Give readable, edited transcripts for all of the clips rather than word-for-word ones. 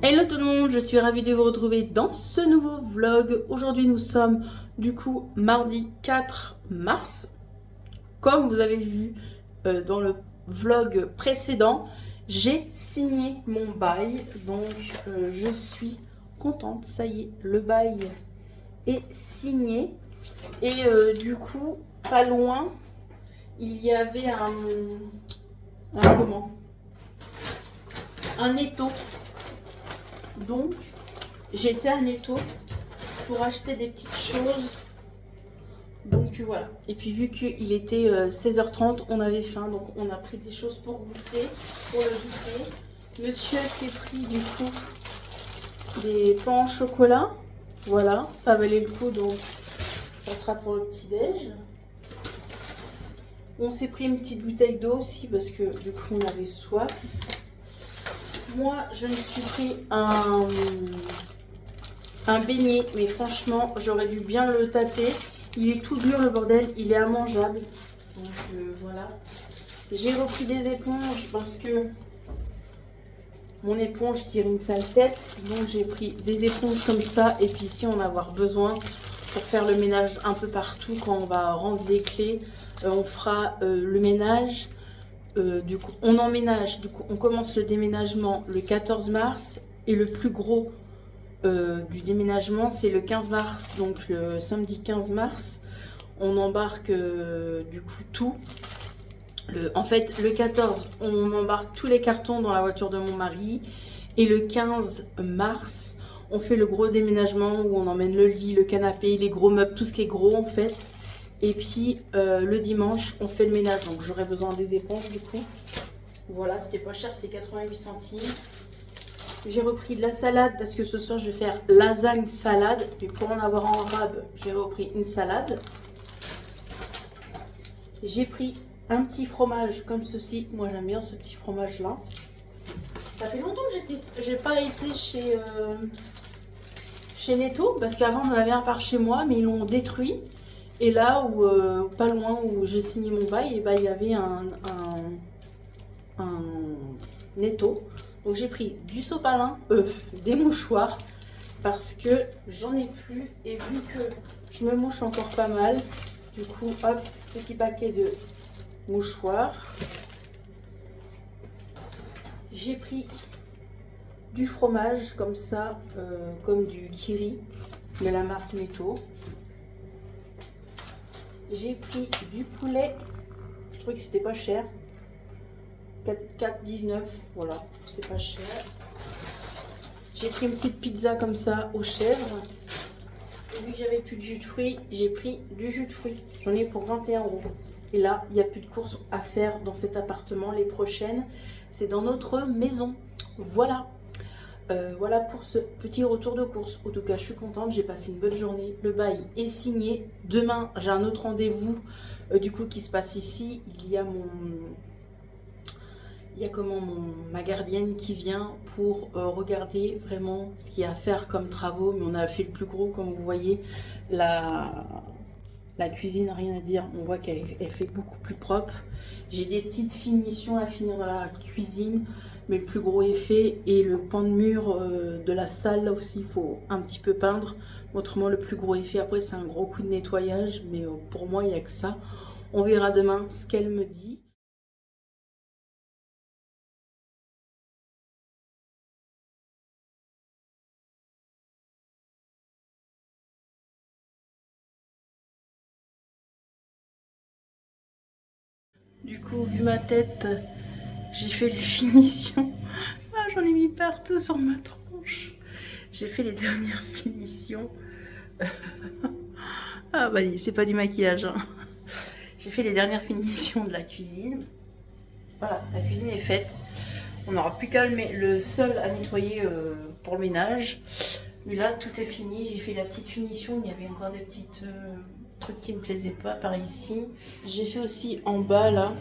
Hello tout le monde, je suis ravie de vous retrouver dans ce nouveau vlog. Aujourd'hui nous sommes du coup mardi 4 mars. Comme vous avez vu dans le vlog précédent, j'ai signé mon bail. Donc je suis contente, ça y est, le bail est signé. Et du coup, pas loin, il y avait un étau. Donc, j'étais à Netto pour acheter des petites choses. Donc voilà. Et puis vu qu'il était 16h30, on avait faim. Donc on a pris des choses pour goûter, pour le goûter. Monsieur s'est pris du coup des pains au chocolat. Voilà, ça valait le coup. Donc ça sera pour le petit-déj. On s'est pris une petite bouteille d'eau aussi parce que du coup on avait soif. Moi, je me suis pris un beignet, mais franchement, j'aurais dû bien le tâter. Il est tout dur le bordel, il est immangeable. Donc voilà. J'ai repris des éponges parce que mon éponge tire une sale tête. Donc j'ai pris des éponges comme ça. Et puis ici, on va avoir besoin pour faire le ménage un peu partout. Quand on va rendre les clés, on fera le ménage. Du coup, on emménage. Du coup, on commence le déménagement le 14 mars. Et le plus gros du déménagement, c'est le 15 mars. Donc le samedi 15 mars, on embarque du coup tout. En fait, le 14, on embarque tous les cartons dans la voiture de mon mari. Et le 15 mars, on fait le gros déménagement où on emmène le lit, le canapé, les gros meubles, tout ce qui est gros en fait. Et puis le dimanche, on fait le ménage. Donc j'aurai besoin des éponges du coup. Voilà, c'était pas cher, c'est 88 centimes. J'ai repris de la salade parce que ce soir je vais faire lasagne salade. Et pour en avoir en rab, j'ai repris une salade. J'ai pris un petit fromage comme ceci. Moi j'aime bien ce petit fromage là. Ça fait longtemps que j'ai pas été chez Netto parce qu'avant j'en avais un par chez moi mais ils l'ont détruit. Et là où pas loin où j'ai signé mon bail, et bah, il y avait un Netto. Donc j'ai pris du sopalin, des mouchoirs parce que j'en ai plus et vu que je me mouche encore pas mal, du coup hop, petit paquet de mouchoirs. J'ai pris du fromage comme ça, comme du Kiri de la marque Netto. J'ai pris du poulet, je trouvais que c'était pas cher. 4,19, voilà, c'est pas cher. J'ai pris une petite pizza comme ça aux chèvres. Et vu que j'avais plus de jus de fruits, j'ai pris du jus de fruits. J'en ai pour 21 €. Et là, il n'y a plus de courses à faire dans cet appartement. Les prochaines, c'est dans notre maison. Voilà. Voilà pour ce petit retour de course. En tout cas, je suis contente, j'ai passé une bonne journée. Le bail est signé. Demain, j'ai un autre rendez-vous du coup qui se passe ici. Il y a ma gardienne qui vient pour regarder vraiment ce qu'il y a à faire comme travaux. Mais on a fait le plus gros, comme vous voyez. La cuisine, rien à dire. On voit qu'elle fait beaucoup plus propre. J'ai des petites finitions à finir dans la cuisine. Mais le plus gros est fait. Et le pan de mur de la salle, là aussi, il faut un petit peu peindre. Autrement, le plus gros est fait. Après, c'est un gros coup de nettoyage. Mais pour moi, il n'y a que ça. On verra demain ce qu'elle me dit. Du coup, vu ma tête, j'ai fait les finitions. Ah, j'en ai mis partout sur ma tronche. J'ai fait les dernières finitions. Ah bah c'est pas du maquillage. Hein. J'ai fait les dernières finitions de la cuisine. Voilà, la cuisine est faite. On n'aura plus qu'à le sol à nettoyer pour le ménage. Mais là, tout est fini. J'ai fait la petite finition. Il y avait encore des petits trucs qui me plaisaient pas par ici. J'ai fait aussi en bas là.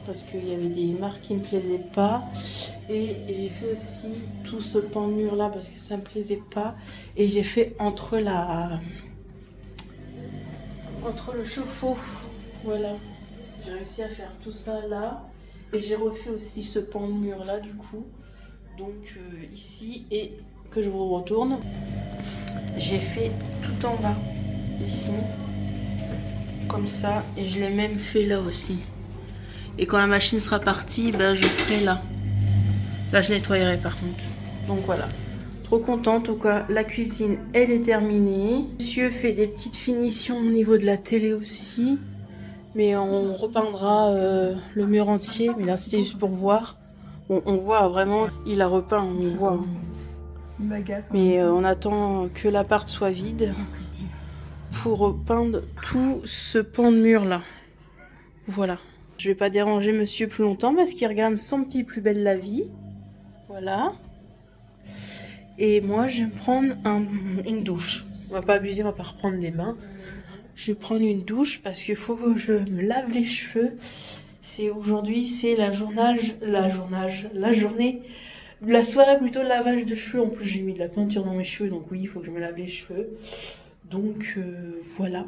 Parce qu'il y avait des marques qui me plaisaient pas. Et j'ai fait aussi tout ce pan de mur là parce que ça me plaisait pas. Et j'ai fait entre le chauffe-eau. Voilà. J'ai réussi à faire tout ça là. Et j'ai refait aussi ce pan de mur là du coup. Donc ici, et que je vous retourne. J'ai fait tout en bas, ici. Comme ça. Et je l'ai même fait là aussi. Et quand la machine sera partie, ben, je ferai là. Là, je nettoyerai par contre. Donc voilà. Trop contente. En tout cas, la cuisine, elle est terminée. Monsieur fait des petites finitions au niveau de la télé aussi. Mais on repeindra le mur entier. Mais là, c'était juste pour voir. Bon, on voit vraiment, il a repeint, on voit. Mais on attend que l'appart soit vide pour repeindre tout ce pan de mur là. Voilà. Je vais pas déranger monsieur plus longtemps parce qu'il regarde son petit Plus belle la vie. Voilà. Et moi, je vais prendre une douche. On va pas abuser, on va pas reprendre des bains. Je vais prendre une douche parce qu'il faut que je me lave les cheveux. Aujourd'hui, c'est la journée de la soirée plutôt de lavage de cheveux. En plus, j'ai mis de la peinture dans mes cheveux, donc oui, il faut que je me lave les cheveux. Donc voilà.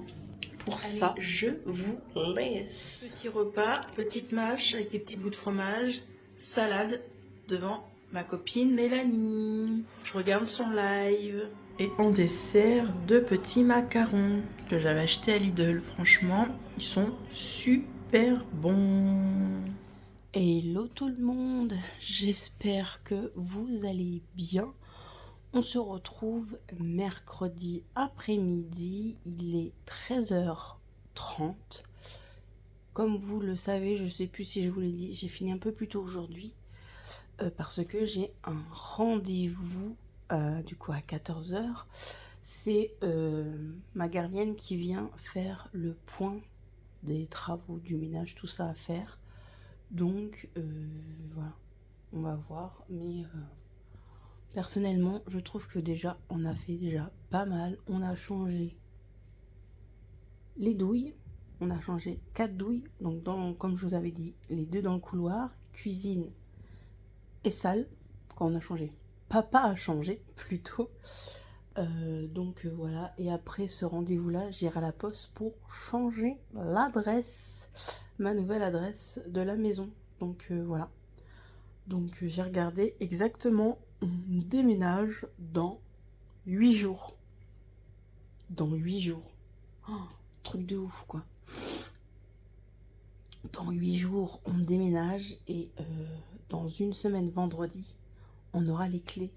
Pour ça, je vous laisse. Petit repas, petite mâche avec des petits bouts de fromage, salade devant ma copine Mélanie. Je regarde son live. Et en dessert, 2 petits macarons que j'avais achetés à Lidl. Franchement, ils sont super bons. Hello tout le monde, j'espère que vous allez bien. On se retrouve mercredi après-midi, il est 13h30. Comme vous le savez, je ne sais plus si je vous l'ai dit, j'ai fini un peu plus tôt aujourd'hui parce que j'ai un rendez-vous du coup à 14h. C'est ma gardienne qui vient faire le point des travaux, du ménage, tout ça à faire. Donc voilà, on va voir, mais personnellement, je trouve que déjà, on a fait déjà pas mal. On a changé les douilles. On a changé 4 douilles. Donc, comme je vous avais dit, les 2 dans le couloir. Cuisine et salle. Quand on a changé. Papa a changé, plutôt. Donc, voilà. Et après ce rendez-vous-là, j'irai à la poste pour changer l'adresse. Ma nouvelle adresse de la maison. Donc, voilà. Donc, j'ai regardé exactement... On déménage dans 8 jours. Dans 8 jours. Oh, truc de ouf, quoi. Dans 8 jours, on déménage et dans une semaine, vendredi, on aura les clés.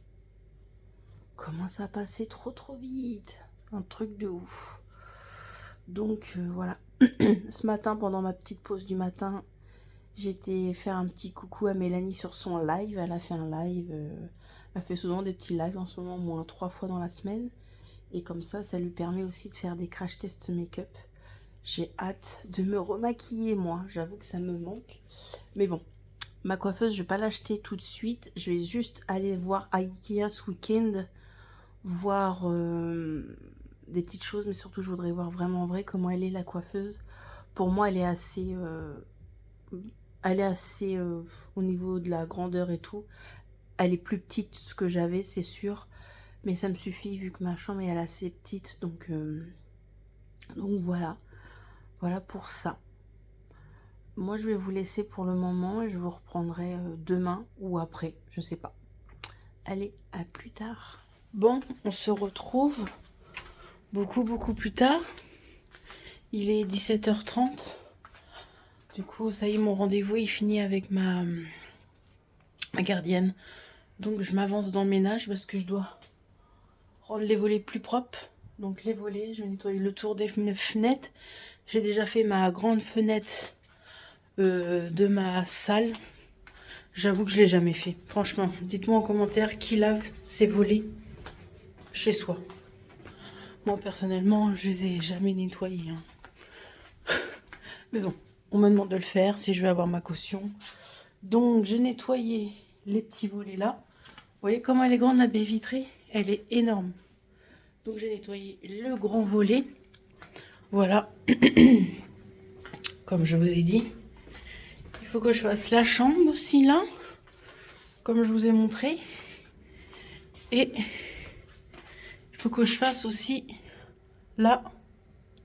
Comment ça passait trop vite. Un truc de ouf. Donc, voilà. Ce matin, pendant ma petite pause du matin, j'étais faire un petit coucou à Mélanie sur son live. Elle a fait un live... Elle fait souvent des petits lives en ce moment, au moins 3 fois dans la semaine. Et comme ça, ça lui permet aussi de faire des crash tests make-up. J'ai hâte de me remaquiller, moi. J'avoue que ça me manque. Mais bon, ma coiffeuse, je ne vais pas l'acheter tout de suite. Je vais juste aller voir à Ikea ce week-end. Voir des petites choses. Mais surtout, je voudrais voir vraiment en vrai comment elle est, la coiffeuse. Pour moi, elle est assez... au niveau de la grandeur et tout. Elle est plus petite que ce que j'avais, c'est sûr. Mais ça me suffit vu que ma chambre est assez petite. Donc voilà. Voilà pour ça. Moi, je vais vous laisser pour le moment. Et je vous reprendrai demain ou après. Je sais pas. Allez, à plus tard. Bon, on se retrouve beaucoup plus tard. Il est 17h30. Du coup, ça y est, mon rendez-vous est fini avec ma gardienne. Donc je m'avance dans le ménage parce que je dois rendre les volets plus propres. Donc les volets, je vais nettoyer le tour des fenêtres. J'ai déjà fait ma grande fenêtre de ma salle. J'avoue que je ne l'ai jamais fait. Franchement, dites-moi en commentaire qui lave ses volets chez soi. Moi personnellement, je les ai jamais nettoyés. Mais bon, on me demande de le faire si je veux avoir ma caution. Donc j'ai nettoyé les petits volets là. Vous voyez comment elle est grande la baie vitrée? Elle est énorme. Donc j'ai nettoyé le grand volet. Voilà. Comme je vous ai dit. Il faut que je fasse la chambre aussi là. Comme je vous ai montré. Et il faut que je fasse aussi là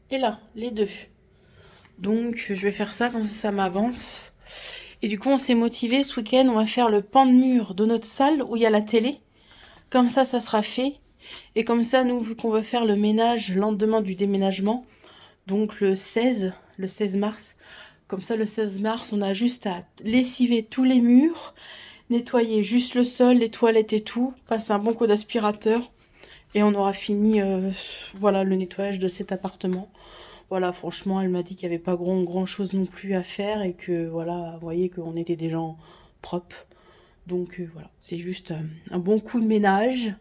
et là. Les deux. Donc je vais faire ça comme ça m'avance. Et du coup, on s'est motivé ce week-end, on va faire le pan de mur de notre salle où il y a la télé. Comme ça sera fait. Et comme ça, nous, vu qu'on va faire le ménage le lendemain du déménagement, donc le 16 mars, comme ça le 16 mars, on a juste à lessiver tous les murs, nettoyer juste le sol, les toilettes et tout, passer un bon coup d'aspirateur. Et on aura fini voilà, le nettoyage de cet appartement. Voilà, franchement, elle m'a dit qu'il n'y avait pas grand chose non plus à faire et que voilà, vous voyez qu'on était des gens propres. Donc voilà, c'est juste un bon coup de ménage,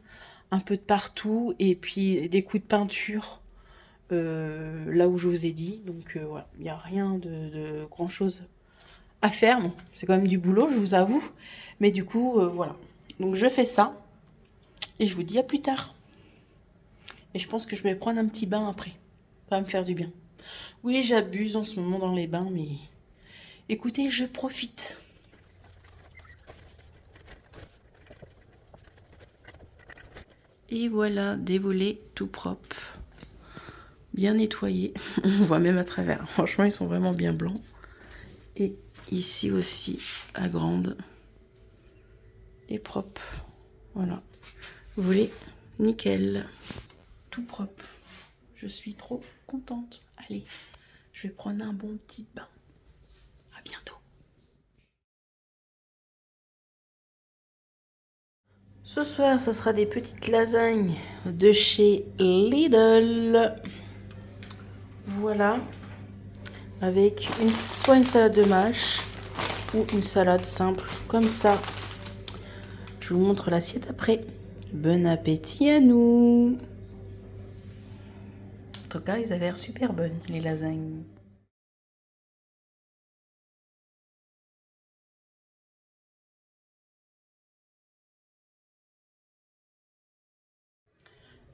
un peu de partout et puis des coups de peinture là où je vous ai dit. Donc voilà, il n'y a rien de grand chose à faire. Bon, c'est quand même du boulot, je vous avoue. Mais du coup, voilà. Donc je fais ça et je vous dis à plus tard. Et je pense que je vais prendre un petit bain après. Ça va me faire du bien. Oui, j'abuse en ce moment dans les bains, mais écoutez, je profite. Et voilà, des volets tout propres. Bien nettoyés. On voit même à travers. Franchement, ils sont vraiment bien blancs. Et ici aussi, à grande. Et propre. Voilà. Volets, nickel. Tout propre. Je suis trop contente. Allez, je vais prendre un bon petit bain. À bientôt. Ce soir, ça sera des petites lasagnes de chez Lidl. Voilà. Avec soit une salade de mâche ou une salade simple comme ça. Je vous montre l'assiette après. Bon appétit à nous. En tout cas, ils ont l'air super bonnes, les lasagnes.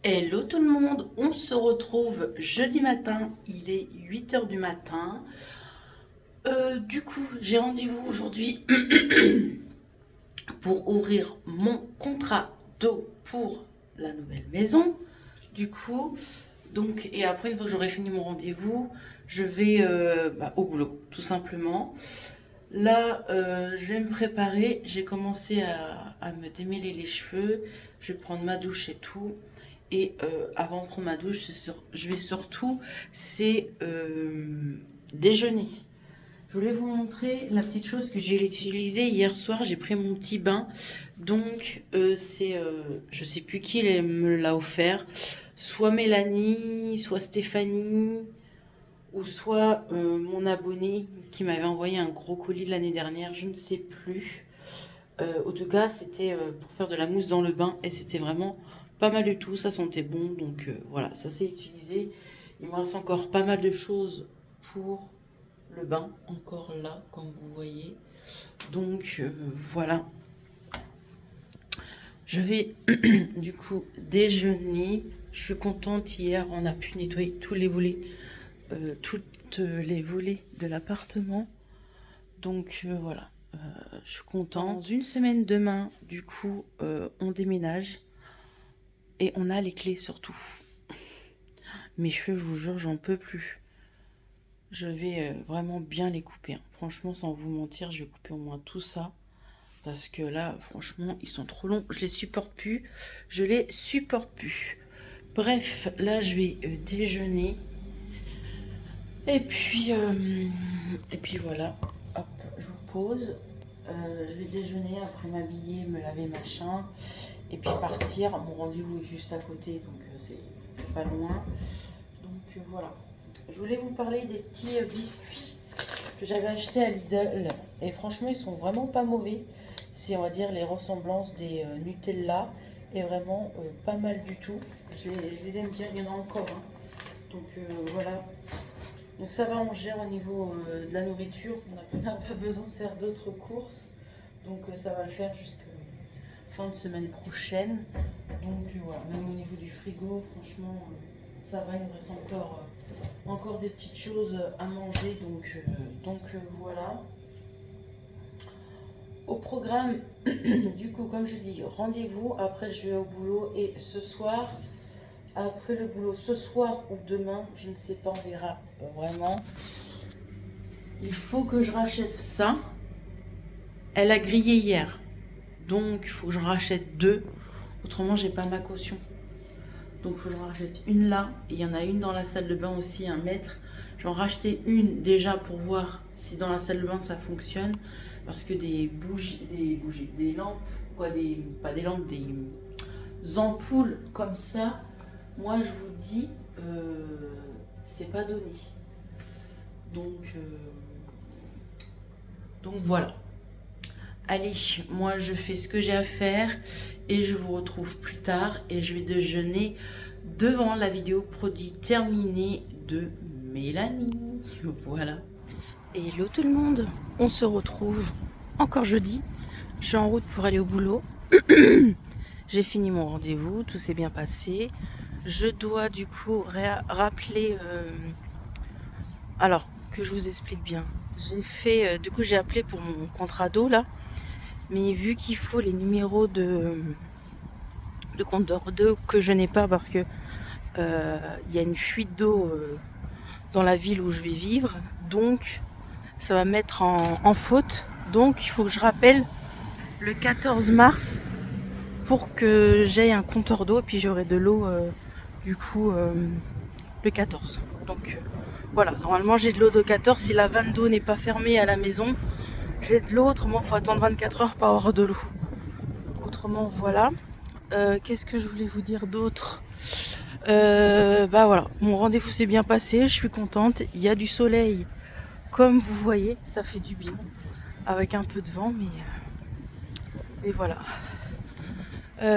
Hello tout le monde, on se retrouve jeudi matin, il est 8 h du matin. Du coup, j'ai rendez-vous aujourd'hui pour ouvrir mon contrat d'eau pour la nouvelle maison. Du coup, donc, et après, une fois que j'aurai fini mon rendez-vous, je vais au boulot, tout simplement. Là, je vais me préparer. J'ai commencé à me démêler les cheveux. Je vais prendre ma douche et tout. Et avant de prendre ma douche, je vais surtout, déjeuner. Je voulais vous montrer la petite chose que j'ai utilisée hier soir. J'ai pris mon petit bain. Donc, je sais plus qui me l'a offert. Soit Mélanie, soit Stéphanie, ou soit mon abonné qui m'avait envoyé un gros colis l'année dernière. Je ne sais plus. En tout cas, c'était pour faire de la mousse dans le bain. Et c'était vraiment pas mal du tout. Ça sentait bon. Donc, voilà, ça s'est utilisé. Il me reste encore pas mal de choses pour le bain, encore là, comme vous voyez. Donc voilà, je vais du coup déjeuner. Je suis contente, hier on a pu nettoyer tous les volets, toutes les volets de l'appartement. Donc voilà, je suis contente. Dans une semaine demain, du coup, on déménage et on a les clés surtout. Mes cheveux, je vous jure, j'en peux plus. Je vais vraiment bien les couper. Franchement, sans vous mentir, je vais couper au moins tout ça. Parce que là, franchement, ils sont trop longs. Je les supporte plus. Je les supporte plus. Bref, là, je vais déjeuner. Et puis voilà. Hop, je vous pose. Je vais déjeuner, après m'habiller, me laver, machin. Et puis partir. Mon rendez-vous est juste à côté, donc c'est pas loin. Donc voilà. Je voulais vous parler des petits biscuits que j'avais achetés à Lidl. Et franchement, ils sont vraiment pas mauvais. C'est, on va dire, les ressemblances des Nutella. Et vraiment pas mal du tout. Je les aime bien, il y en a encore. Hein. Donc voilà. Donc ça va, on gère au niveau de la nourriture. On n'a pas besoin de faire d'autres courses. Donc ça va le faire jusqu'à fin de semaine prochaine. Donc voilà, même au niveau du frigo, franchement, ça va, il nous reste encore des petites choses à manger. Donc voilà. Au programme, du coup, comme je dis, rendez-vous. Après, je vais au boulot. Et ce soir, après le boulot, ce soir ou demain, je ne sais pas, on verra vraiment. Il faut que je rachète ça. Elle a grillé hier. Donc, il faut que j'en rachète 2. Autrement, j'ai pas ma caution. Donc, il faut que j'en rachète une là. Et il y en a une dans la salle de bain aussi, 1 mètre. Je vais en racheter une déjà pour voir si dans la salle de bain ça fonctionne. Parce que des lampes, pas des lampes, des ampoules comme ça, moi je vous dis, c'est pas donné. Donc voilà. Allez, moi je fais ce que j'ai à faire et je vous retrouve plus tard et je vais déjeuner devant la vidéo produit terminée de Mélanie. Voilà. Et hello tout le monde, on se retrouve encore jeudi. Je suis en route pour aller au boulot. J'ai fini mon rendez-vous, tout s'est bien passé. Je dois du coup rappeler... Alors, que je vous explique bien. J'ai fait... du coup, j'ai appelé pour mon contrat d'eau là. Mais vu qu'il faut les numéros de compteur d'eau que je n'ai pas parce que y a une fuite d'eau dans la ville où je vais vivre. Donc, ça va mettre en faute. Donc, il faut que je rappelle le 14 mars pour que j'aie un compteur d'eau et puis j'aurai de l'eau du coup le 14. Donc voilà, normalement j'ai de l'eau de 14 si la vanne d'eau n'est pas fermée à la maison. J'ai de l'eau, autrement il faut attendre 24 heures pour avoir de l'eau. Autrement voilà. Qu'est-ce que je voulais vous dire d'autre? Bah voilà, mon rendez-vous s'est bien passé, je suis contente. Il y a du soleil comme vous voyez, ça fait du bien. Avec un peu de vent, mais voilà.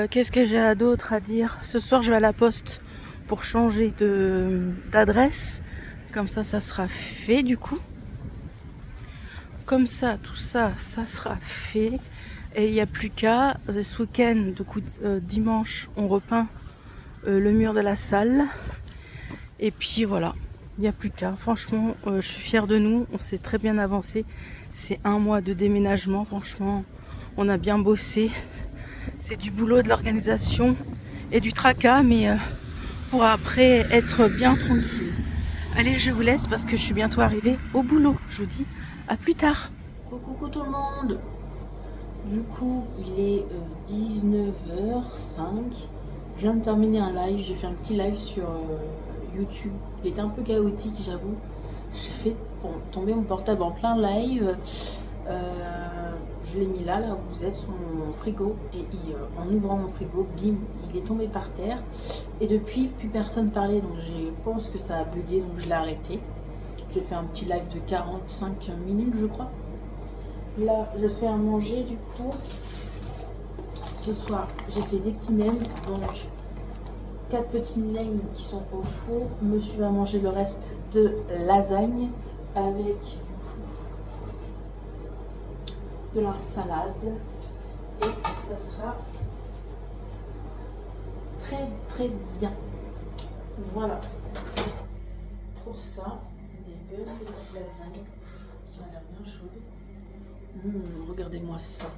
Qu'est-ce que j'ai d'autre à dire? Ce soir, je vais à la poste pour changer d'adresse. Comme ça sera fait du coup. Comme ça, tout ça, ça sera fait. Et il n'y a plus qu'à. Ce week-end, du coup, dimanche, on repeint le mur de la salle. Et puis voilà, il n'y a plus qu'à. Franchement, je suis fière de nous. On s'est très bien avancé. C'est 1 mois de déménagement. Franchement, on a bien bossé. C'est du boulot, de l'organisation et du tracas, mais pour après être bien tranquille. Allez, je vous laisse parce que je suis bientôt arrivée au boulot. Je vous dis à plus tard. Coucou tout le monde. Du coup, il est 19h05. Je viens de terminer un live. J'ai fait un petit live sur YouTube. Il était un peu chaotique, j'avoue. J'ai fait tomber mon portable en plein live. Je l'ai mis là où vous êtes, sur mon frigo, et en ouvrant mon frigo, bim, il est tombé par terre. Et depuis, plus personne parlait, donc je pense que ça a bugué, donc je l'ai arrêté. J'ai fait un petit live de 45 minutes, je crois. Là, je fais à manger, du coup. Ce soir, j'ai fait des petits nems, donc 4 petits nems qui sont au four. Monsieur va manger le reste de lasagne avec de la salade et ça sera très très bien. Voilà pour ça, des bonnes petites lasagnes qui ont l'air bien chaudes. Regardez-moi ça.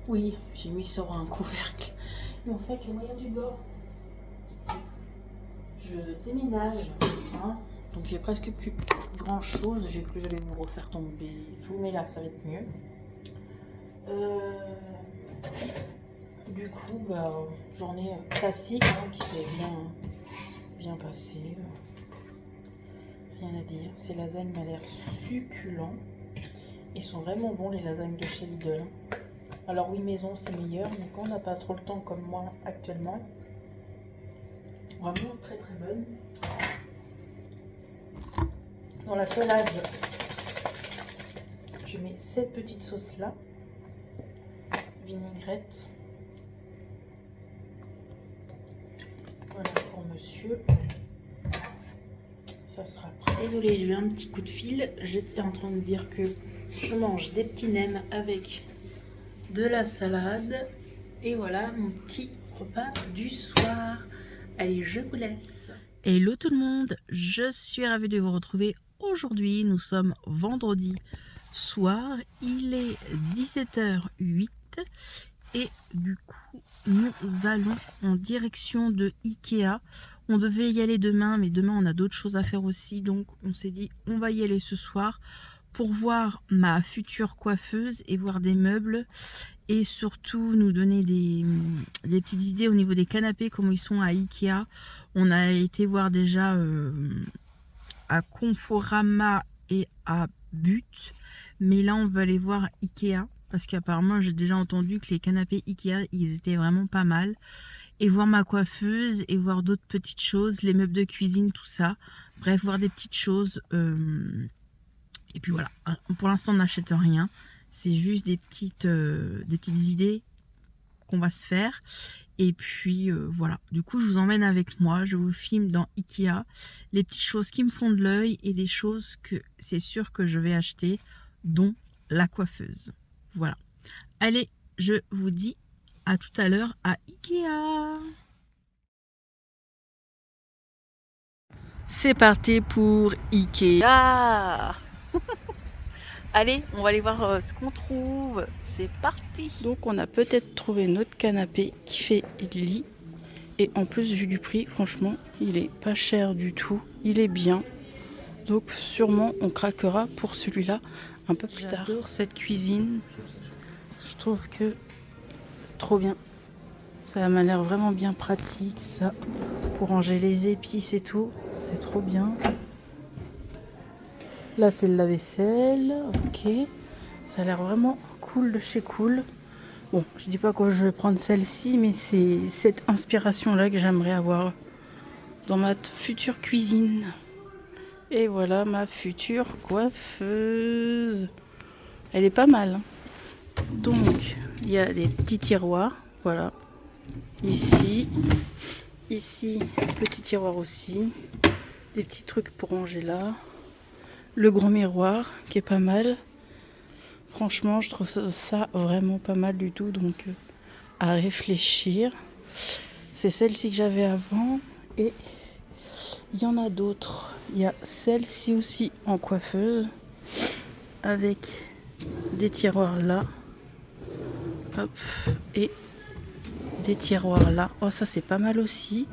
Oui, j'ai mis sur un couvercle, mais en fait les moyens du bord, je déménage, hein. Donc j'ai presque plus grand chose. J'ai cru que j'allais vous refaire tomber. Je vous mets là, ça va être mieux. Du coup, bah, journée classique hein, qui s'est bien passée. Rien à dire. Ces lasagnes m'ont l'air succulents. Ils sont vraiment bons les lasagnes de chez Lidl. Alors oui, maison c'est meilleur, mais quand on n'a pas trop le temps comme moi actuellement, vraiment très très bonne. Dans la salade, je mets cette petite sauce là, vinaigrette. Voilà pour monsieur. Ça sera prêt. Désolée, j'ai eu un petit coup de fil. J'étais en train de dire que je mange des petits nems avec de la salade. Et voilà mon petit repas du soir. Allez, je vous laisse. Hello tout le monde, je suis ravie de vous retrouver. Aujourd'hui, nous sommes vendredi soir, il est 17h08 et du coup, nous allons en direction de Ikea. On devait y aller demain, mais demain on a d'autres choses à faire aussi, donc on s'est dit on va y aller ce soir pour voir ma future coiffeuse et voir des meubles et surtout nous donner des petites idées au niveau des canapés, comment ils sont à Ikea. On a été voir déjà à Conforama et à But, mais là on va aller voir Ikea parce qu'apparemment j'ai déjà entendu que les canapés Ikea ils étaient vraiment pas mal, et voir ma coiffeuse et voir d'autres petites choses, les meubles de cuisine, tout ça, bref, voir des petites choses et puis voilà. Pour l'instant on n'achète rien, c'est juste des petites idées qu'on va se faire. Et puis voilà, du coup je vous emmène avec moi, je vous filme dans Ikea les petites choses qui me font de l'œil et des choses que c'est sûr que je vais acheter, dont la coiffeuse. Voilà. Allez, je vous dis à tout à l'heure à Ikea. C'est parti pour Ikea. Allez, on va aller voir ce qu'on trouve. C'est parti. Donc on a peut-être trouvé notre canapé qui fait lit. Et en plus vu du prix, franchement, il est pas cher du tout. Il est bien. Donc sûrement on craquera pour celui-là un peu plus tard. J'adore cette cuisine. Je trouve que c'est trop bien. Ça m'a l'air vraiment bien pratique, ça. Pour ranger les épices et tout. C'est trop bien. Là, c'est le lave-vaisselle. Ok. Ça a l'air vraiment cool de chez Cool. Bon, je dis pas que je vais prendre celle-ci, mais c'est cette inspiration-là que j'aimerais avoir dans ma future cuisine. Et voilà ma future coiffeuse. Elle est pas mal. Donc, il y a des petits tiroirs. Voilà. Ici. Ici, petit tiroir aussi. Des petits trucs pour ranger là. Le grand miroir qui est pas mal. Franchement, je trouve ça vraiment pas mal du tout. Donc, à réfléchir. C'est celle-ci que j'avais avant. Et il y en a d'autres. Il y a celle-ci aussi en coiffeuse. Avec des tiroirs là. Hop. Et des tiroirs là. Oh, ça c'est pas mal aussi.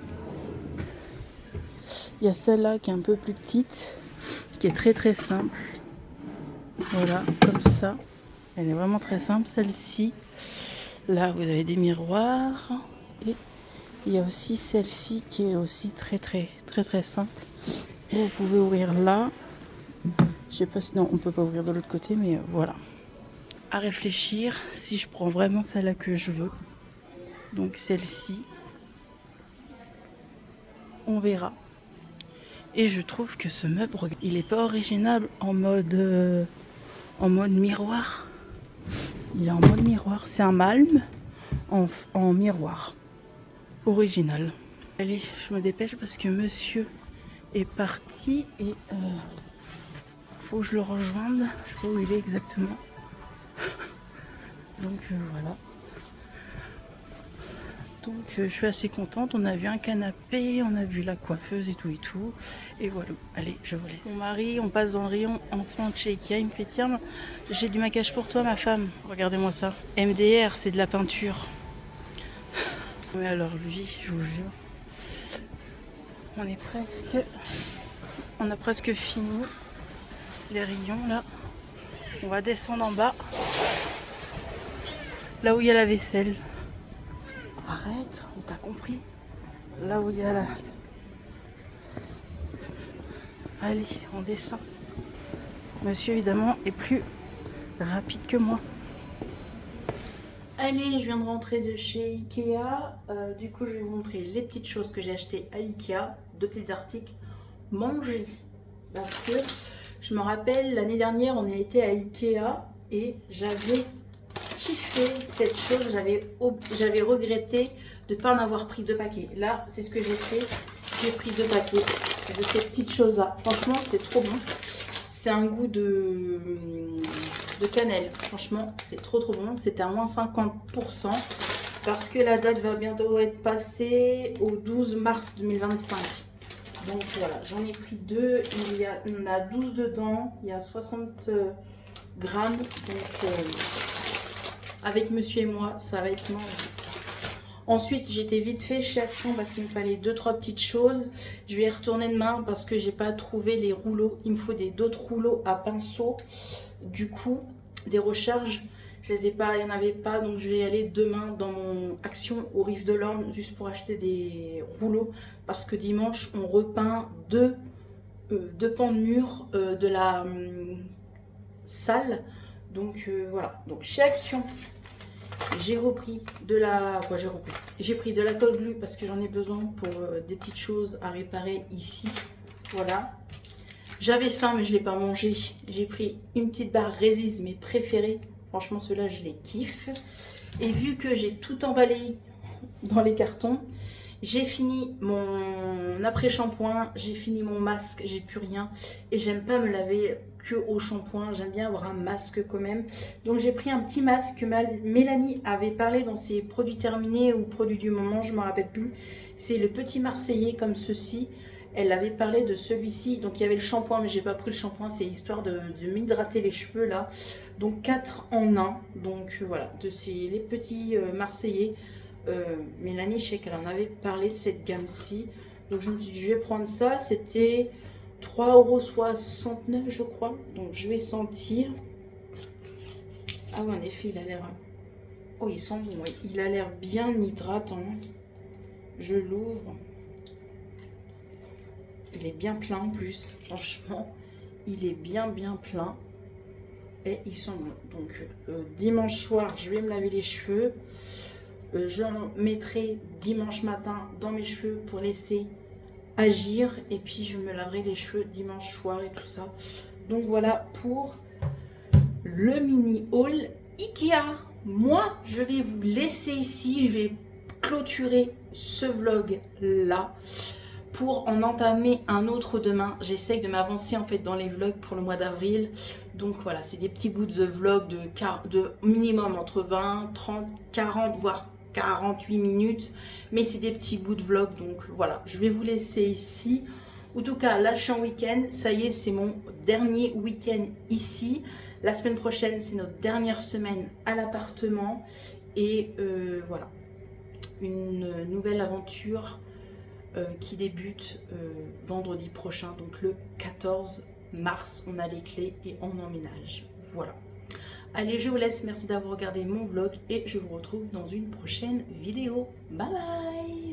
Il y a celle-là qui est un peu plus petite. Qui est très très simple. Voilà, comme ça. Elle est vraiment très simple, celle-ci. Là, vous avez des miroirs. Et il y a aussi celle-ci qui est aussi très simple. Vous pouvez ouvrir là. Je sais pas si... Non, on peut pas ouvrir de l'autre côté, mais voilà. À réfléchir si je prends vraiment celle-là que je veux. Donc celle-ci. On verra. Et je trouve que ce meuble, il est pas original en mode miroir. Il est en mode miroir. C'est un malm en miroir. Original. Allez, je me dépêche parce que monsieur est parti et faut que je le rejoigne. Je sais pas où il est exactement. Donc voilà. Donc je suis assez contente, on a vu un canapé, on a vu la coiffeuse et tout. Et voilà, allez, je vous laisse. Mon mari, on passe dans le rayon enfant de chez Ikea, il me fait tiens, j'ai du maquillage pour toi ma femme. Regardez-moi ça. MDR, c'est de la peinture. Mais alors lui, je vous jure, on a presque fini les rayons là. On va descendre en bas, là où il y a la vaisselle. Arrête, on t'a compris. Là où il y a la... Allez, on descend. Monsieur, évidemment, est plus rapide que moi. Allez, je viens de rentrer de chez Ikea. Du coup, je vais vous montrer les petites choses que j'ai achetées à Ikea. 2 petits articles. Manger. Parce que je me rappelle, l'année dernière, on a été à Ikea et j'avais kiffé cette chose. J'avais regretté de ne pas en avoir pris 2 paquets. Là, c'est ce que j'ai fait. J'ai pris 2 paquets de ces petites choses-là. Franchement, c'est trop bon. C'est un goût de cannelle. Franchement, c'est trop bon. C'était à moins 50% parce que la date va bientôt être passée au 12 mars 2025. Donc voilà, j'en ai pris 2. Il y en a 12 dedans. Il y a 60 grammes. Donc avec monsieur et moi, ça va être mangé. Ensuite, j'étais vite fait chez Action parce qu'il me fallait 2-3 petites choses. Je vais y retourner demain parce que j'ai pas trouvé les rouleaux. Il me faut d'autres rouleaux à pinceau. Du coup, des recharges, je les ai pas, il n'y en avait pas. Donc je vais y aller demain dans mon Action au Rive de l'Orne juste pour acheter des rouleaux. Parce que dimanche, on repeint deux pans de mur de la salle. Donc voilà. Donc chez Action, j'ai repris de la... Quoi, j'ai pris de la colle glue parce que j'en ai besoin pour des petites choses à réparer ici. Voilà. J'avais faim mais je ne l'ai pas mangé. J'ai pris une petite barre Résise, mes préférées. Franchement, ceux-là, je les kiffe. Et vu que j'ai tout emballé dans les cartons, j'ai fini mon après-shampoing, j'ai fini mon masque, j'ai plus rien. Et j'aime pas me laver que au shampoing, j'aime bien avoir un masque quand même. Donc j'ai pris un petit masque que Mélanie avait parlé dans ses produits terminés ou produits du moment, je ne me rappelle plus. C'est le petit Marseillais comme ceci. Elle avait parlé de celui-ci, donc il y avait le shampoing, mais j'ai pas pris le shampoing, c'est histoire de m'hydrater les cheveux là. Donc 4 en 1, donc voilà, les petits Marseillais. Mélanie, je sais qu'elle en avait parlé de cette gamme-ci. Donc je me suis dit, je vais prendre ça. C'était 3,69 € je crois. Donc je vais sentir. Ah ouais, en effet, il a l'air... Oh, il sent bon, ouais. Il a l'air bien hydratant. Je l'ouvre. Il est bien plein en plus. Franchement, il est bien plein. Et ils sont bons. Donc dimanche soir, je vais me laver les cheveux. J'en mettrai dimanche matin dans mes cheveux pour laisser agir. Et puis je me laverai les cheveux dimanche soir et tout ça. Donc voilà pour le mini haul Ikea. Moi, je vais vous laisser ici. Je vais clôturer ce vlog là pour en entamer un autre demain. J'essaye de m'avancer en fait dans les vlogs pour le mois d'avril. Donc voilà, c'est des petits bouts de vlog de minimum entre 20, 30, 40, voire 48 minutes. Mais c'est des petits bouts de vlog. Donc voilà, je vais vous laisser ici. En tout cas, là je suis en week-end. Ça y est, c'est mon dernier week-end ici. La semaine prochaine, c'est notre dernière semaine à l'appartement. Et voilà, une nouvelle aventure qui débute vendredi prochain, donc le 14 mars. On a les clés et on emménage. Voilà. Allez, je vous laisse. Merci d'avoir regardé mon vlog et je vous retrouve dans une prochaine vidéo. Bye bye!